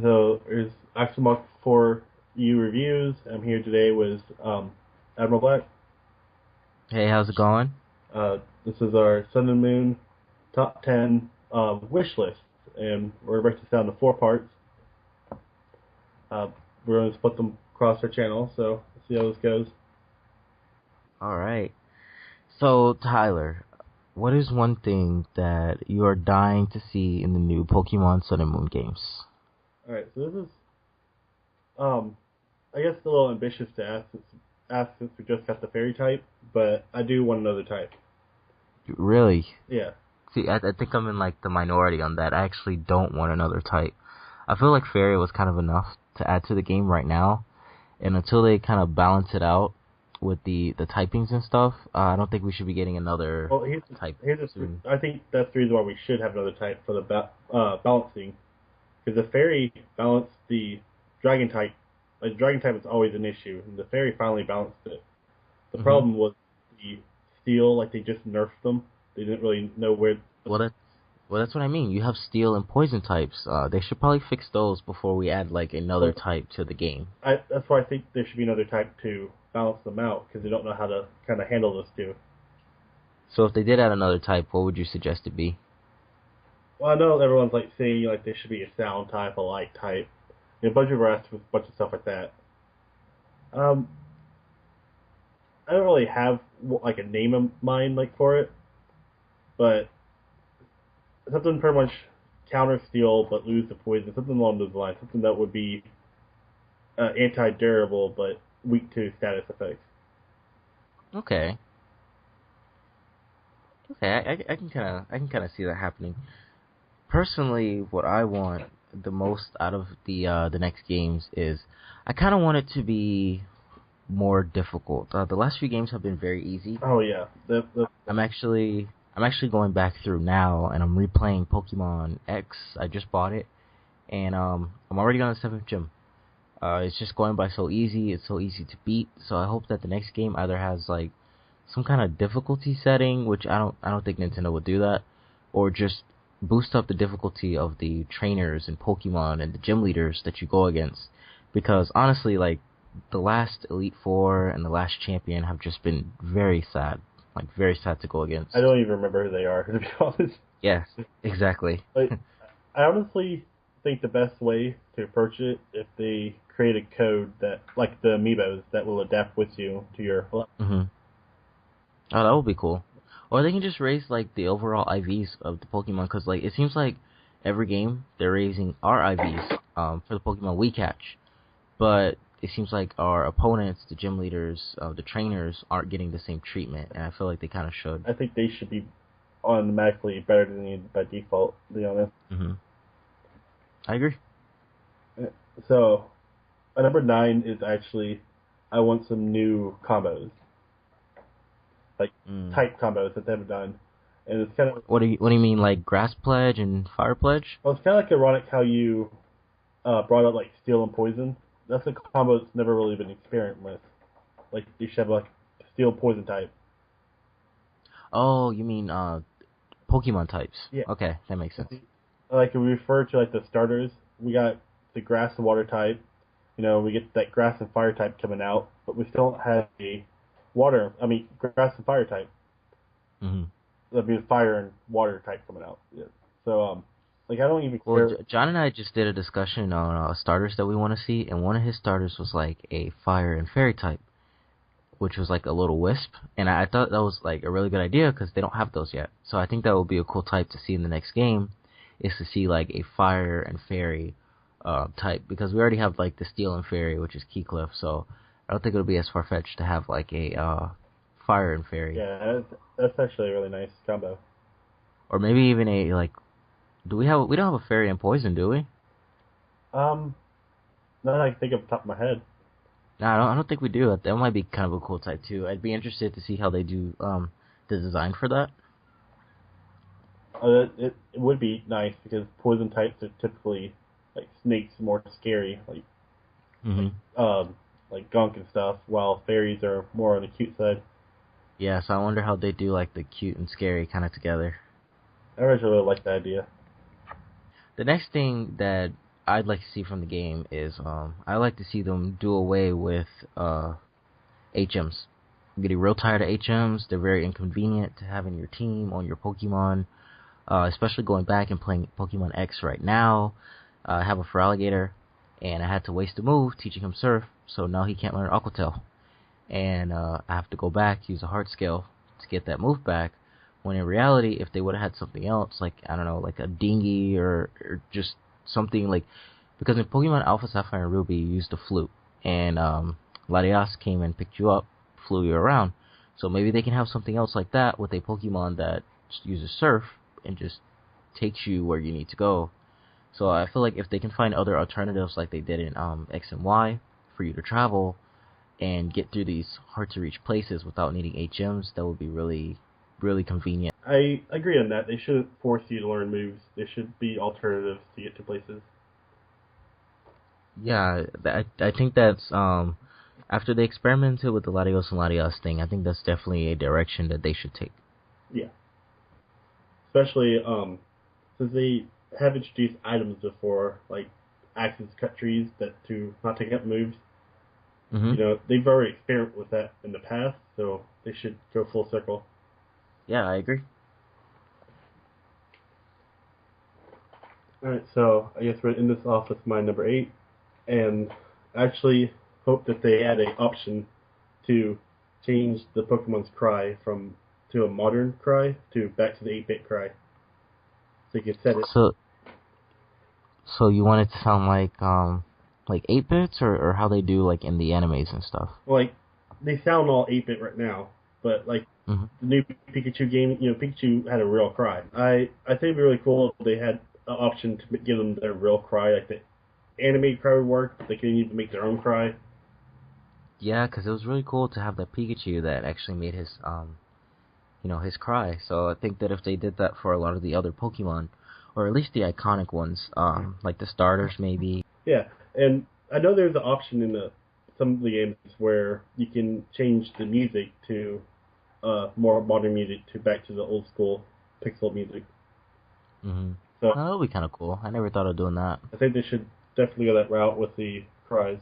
So there's Axelmark for you reviews. I'm here today with Admiral Black. Hey, how's it going? This is our Sun and Moon top 10 wish list, and we're breaking this down to four parts. Uh, we're going to split them across our channel, so let's see how this goes. All right. So, Tyler, what is one thing that you are dying to see in the new Pokemon Sun and Moon games? All right, so this is, um, I guess, a little ambitious to ask since we just got the fairy type, but I do want another type. Really? Yeah. See, I think I'm in like the minority on that. I actually don't want another type. I feel like Fairy was kind of enough to add to the game right now, and until they kind of balance it out with the typings and stuff, I don't think we should be getting another Well, type soon. I think that's the reason why we should have another type for the balancing. Because the fairy balanced the dragon type. Like, the dragon type was always an issue, and the fairy finally balanced it. The hmm problem was the steel, like they just nerfed them. They didn't really know where. Well, that's what I mean. You have steel and poison types. They should probably fix those before we add like another Well, type to the game. that's why I think there should be another type to balance them out, because they don't know how to kind of handle those two. So if they did add another type, what would you suggest it be? Well, I know everyone's like saying like there should be a sound type, a light type, a bunch of rest with a bunch of stuff like that. Um, I don't really have like a name in mind like for it, but something pretty much counter steel but lose the poison, something along those lines, something that would be anti-durable but weak to status effects. Okay, okay, I can kind of see that happening. Personally, what I want the most out of the next games is I kind of want it to be more difficult. The last few games have been very easy. Oh yeah, I'm actually going back through now and I'm replaying Pokemon X. I just bought it and I'm already on the seventh gym. It's just going by so easy. It's so easy to beat. So I hope that the next game either has like some kind of difficulty setting, which I don't think Nintendo would do that, or just boost up the difficulty of the trainers and Pokemon and the gym leaders that you go against. Because honestly, like the last Elite Four and the last Champion have just been very sad, like very sad to go I against. don't even remember who they are to be honest. Yes, exactly. Like, I honestly think the best way to approach it if they create a code that like the amiibos that will adapt with you to your. hmm Oh, that would be cool. Or they can just raise like the overall IVs of the Pokemon, because like it seems like every game they're raising our IVs for the Pokemon we catch, but it seems like our opponents, the gym leaders, the trainers aren't getting the same treatment, and I feel like they kind of should. I think they should be automatically better than you by default. To be honest. hmm I agree. So, number nine is actually I want some new combos, like Mm. type combos that they haven't done, and it's kind of What do you mean like Grass Pledge and Fire Pledge? well, it's kind of like ironic how you brought up like steel and poison. That's a combo that's never really been experimented with. Like you should have like steel poison type. Oh, you mean Pokemon types? Yeah, Okay, that makes sense. like we refer to like the starters. We got the grass and water type. You know, we get that grass and fire type coming out, but we still don't have a water. I mean, grass and fire type. hmm That'd be the fire and water type coming out. Yeah. So like I don't even Well, care. John and I just did a discussion on starters that we want to see, and one of his starters was like a fire and fairy type, which was like a little wisp, and I thought that was like a really good idea because they don't have those yet. So I think that would be a cool type to see in the next game, is to see like a fire and fairy type, because we already have like the steel and fairy, which is Keycliff. So I don't think it'll be as far fetched to have like a fire and fairy, Yeah, that's actually a really nice combo. or maybe even a like. We don't have a fairy and poison, do we? Um, Not that I can think of the top of my head. No, I don't think we do. That might be kind of a cool type too. I'd be interested to see how they do the design for that. It would be nice because poison types are typically like snakes more scary, hmm like gunk and stuff, while fairies are more on the cute side. Yeah, so I wonder how they do like the cute and scary kind of together. I actually really like that idea. The next thing that I'd like to see from the game is I like to see them do away with HMs. I'm getting real tired of HMs. They're very inconvenient to have in your team on your Pokemon. Especially going back and playing Pokemon X right now. I have a Feraligatr, and I had to waste a move teaching him Surf, so now he can't learn Aqua Tail. And I have to go back, use a hard scale to get that move back. When in reality, if they would have had something else, like, I don't know, like a dinghy or just something like, because in Pokemon Alpha, Sapphire, and Ruby, you used the flute, and Latias came and picked you up, flew you around. So maybe they can have something else like that with a Pokemon that uses Surf and just takes you where you need to go. So I feel like if they can find other alternatives like they did in X and Y for you to travel and get through these hard to reach places without needing HMs, that would be really, really convenient. I agree on that. They shouldn't force you to learn moves. There should be alternatives to get to places. Yeah, I think that's after they experimented with the Latios and Latias thing, I think that's definitely a direction that they should take. Yeah, especially since they have introduced items before, like axes cut trees that to not take up moves. Hmm. They've already experimented with that in the past, so they should go full circle. Yeah, I agree. Alright, so I guess we're in this off with my number 8, and actually hope that they add an option to change the Pokemon's cry from to a modern cry to back to the 8-bit cry. So you can set it. So you want it to sound like 8 bits or how they do like in the animes and stuff. Like, they sound all 8-bit right now, but like Hmm. the new Pikachu game, Pikachu had a real cry. I think it'd be really cool if they had an option to give them their real cry, like the anime cry would work, but they can even make their own cry. Yeah, because it was really cool to have that Pikachu that actually made his his cry. So I think that if they did that for a lot of the other Pokemon, or at least the iconic ones, like the starters maybe. Yeah, and I know there's an option in some of the games where you can change the music to more modern music to back to the old school pixel music. Mm-hmm. So Oh, that would be kind of cool. I never thought of doing that. I think they should definitely go that route with the cries.